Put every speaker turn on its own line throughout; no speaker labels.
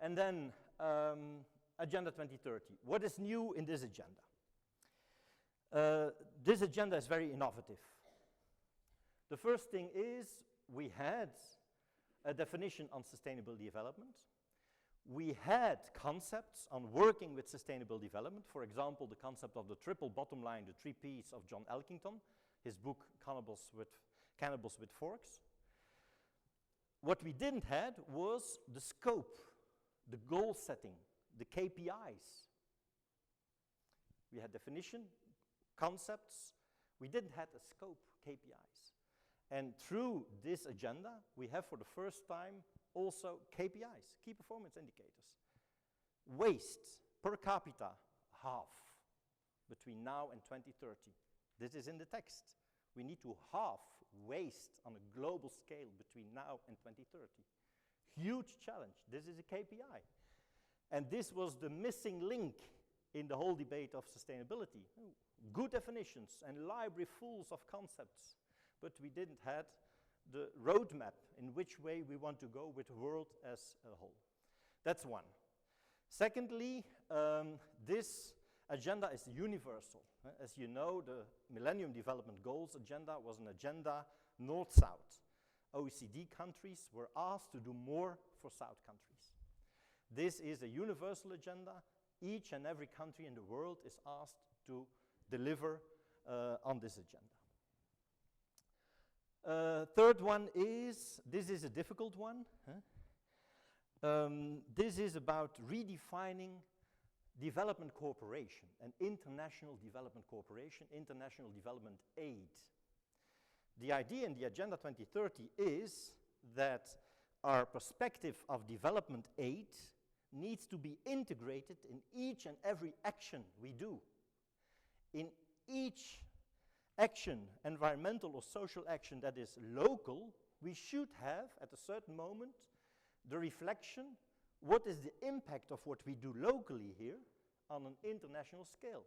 And then Agenda 2030. What is new in this agenda? This agenda is very innovative. The first thing is we had a definition on sustainable development. We had concepts on working with sustainable development. For example, the concept of the triple bottom line, the 3 Ps of John Elkington, his book Cannibals with Forks. What we didn't have was the scope, the goal setting, the KPIs. We had definition, concepts. We didn't have a scope, KPIs. And through this agenda, we have for the first time also KPIs, key performance indicators. Waste per capita, half between now and 2030. This is in the text. We need to halve waste on a global scale between now and 2030. Huge challenge. This is a KPI. And this was the missing link in the whole debate of sustainability. Good definitions and library fulls of concepts, but we didn't have the roadmap in which way we want to go with the world as a whole. That's one. Secondly, this agenda is universal. As you know, the Millennium Development Goals agenda was an agenda north-south. OECD countries were asked to do more for South countries. This is a universal agenda. Each and every country in the world is asked to deliver on this agenda. Third one is, this is a difficult one. This is about redefining development cooperation and international development cooperation, international development aid. The idea in the Agenda 2030 is that our perspective of development aid needs to be integrated in each and every action we do. In each action, environmental or social action that is local, we should have, at a certain moment, the reflection, what is the impact of what we do locally here on an international scale?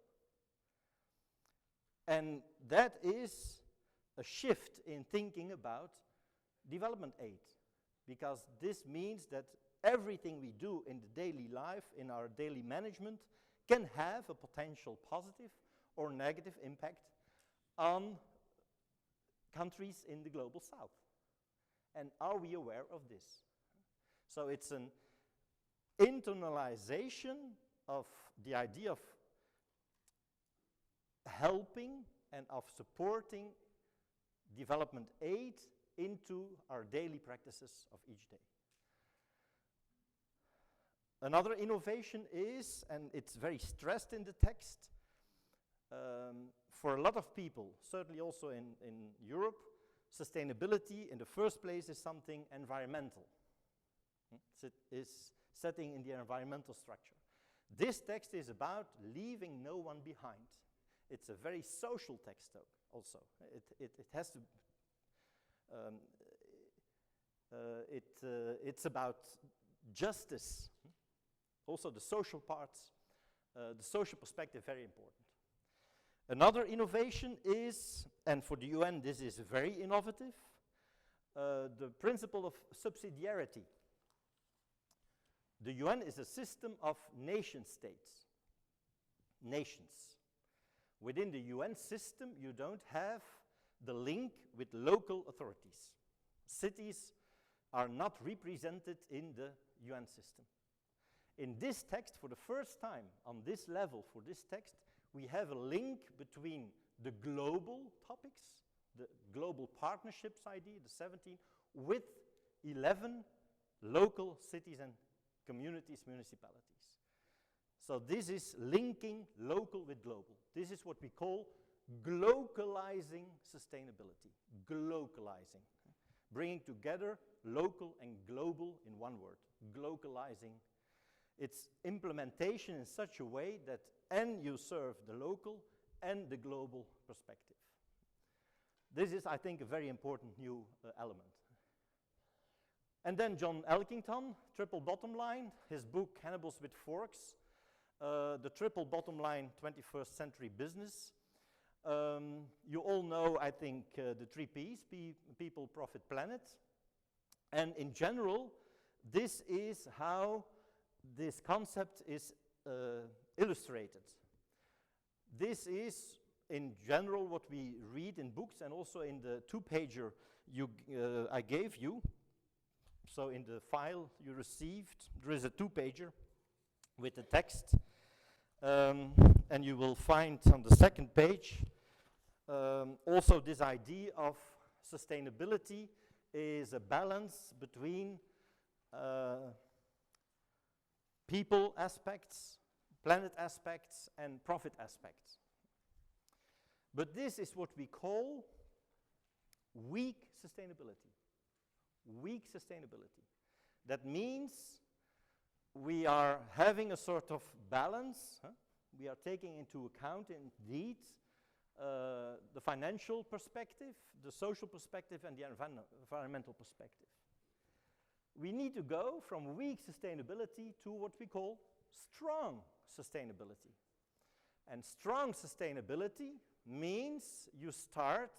And that is a shift in thinking about development aid, because this means that everything we do in the daily life, in our daily management, can have a potential positive or negative impact on countries in the global south. And are we aware of this? So it's an internalization of the idea of helping and of supporting development aid into our daily practices of each day. Another innovation is, and it's very stressed in the text, for a lot of people, certainly also in Europe, sustainability in the first place is something environmental. It is setting in the environmental structure. This text is about leaving no one behind. It's a very social text also. It has to, it's about justice. Also the social parts, the social perspective, very important. Another innovation is, and for the UN this is very innovative, the principle of subsidiarity. The UN is a system of nation states, nations. Within the UN system, you don't have the link with local authorities. Cities are not represented in the UN system. In this text, for the first time, on this level, for this text, we have a link between the global topics, the global partnerships idea, the 17, with 11 local cities and communities, municipalities. So this is linking local with global. This is what we call glocalizing sustainability, glocalizing. Bringing together local and global in one word, glocalizing. It's implementation in such a way that you serve the local and the global perspective. This is, I think, a very important new element. And then John Elkington, Triple Bottom Line, his book Cannibals with Forks, the Triple Bottom Line 21st Century Business. You all know, I think, the 3 Ps, people, profit, planet. And in general, this is how this concept is illustrated. This is, in general, what we read in books and also in the two-pager I gave you. So in the file you received, there is a two-pager with the text. And you will find on the second page also this idea of sustainability is a balance between people aspects, planet aspects, and profit aspects. But this is what we call weak sustainability. Weak sustainability. That means we are having a sort of balance. We are taking into account, indeed, the financial perspective, the social perspective, and the environmental perspective. We need to go from weak sustainability to what we call strong sustainability. And strong sustainability means you start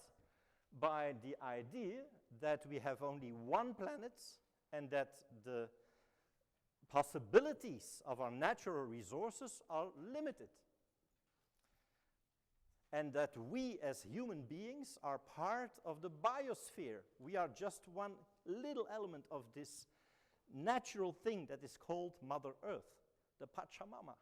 by the idea that we have only one planet and that the possibilities of our natural resources are limited. And that we as human beings are part of the biosphere. We are just one little element of this natural thing that is called Mother Earth, the Pachamama.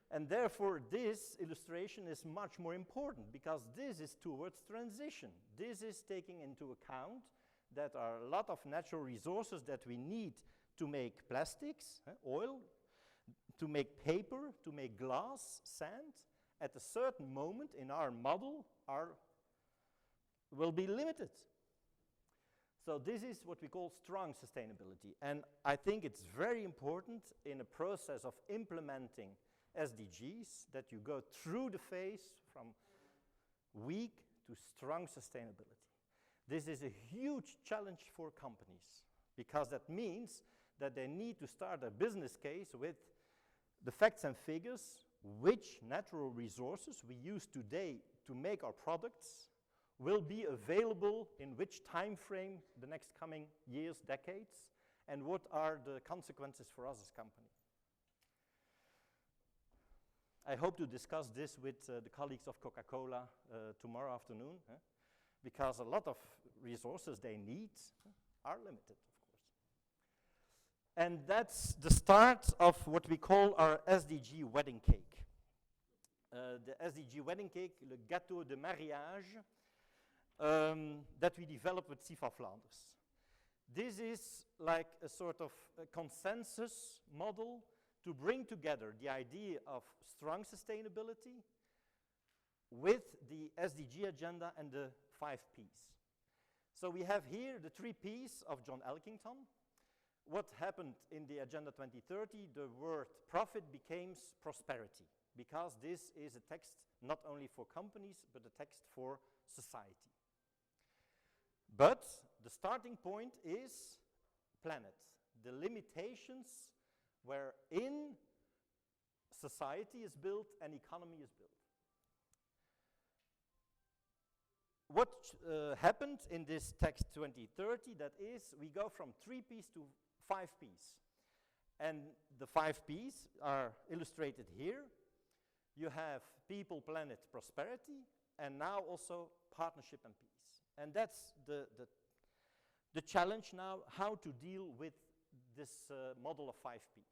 And therefore this illustration is much more important because this is towards transition. This is taking into account that there are a lot of natural resources that we need to make plastics, oil, to make paper, to make glass, sand. At a certain moment in our model will be limited. So this is what we call strong sustainability. And I think it's very important in a process of implementing SDGs that you go through the phase from weak to strong sustainability. This is a huge challenge for companies because that means that they need to start a business case with the facts and figures, which natural resources we use today to make our products will be available in which time frame the next coming years, decades, and what are the consequences for us as a company. I hope to discuss this with the colleagues of Coca-Cola tomorrow afternoon, because a lot of resources they need are limited, of course. And that's the start of what we call our SDG wedding cake. The SDG wedding cake, le gâteau de mariage, that we developed with CIFAL Flanders. This is like a sort of a consensus model to bring together the idea of strong sustainability with the SDG agenda and the 5 Ps. So we have here the 3 Ps of John Elkington. What happened in the Agenda 2030, the word profit becomes prosperity, because this is a text not only for companies, but a text for society. But the starting point is planet, the limitations wherein society is built and economy is built. What happened in this text 2030, that is, we go from 3 Ps to 5 Ps. And the 5 Ps are illustrated here. You have people, planet, prosperity, and now also partnership and peace. And that's the challenge now, how to deal with this model of 5 Ps.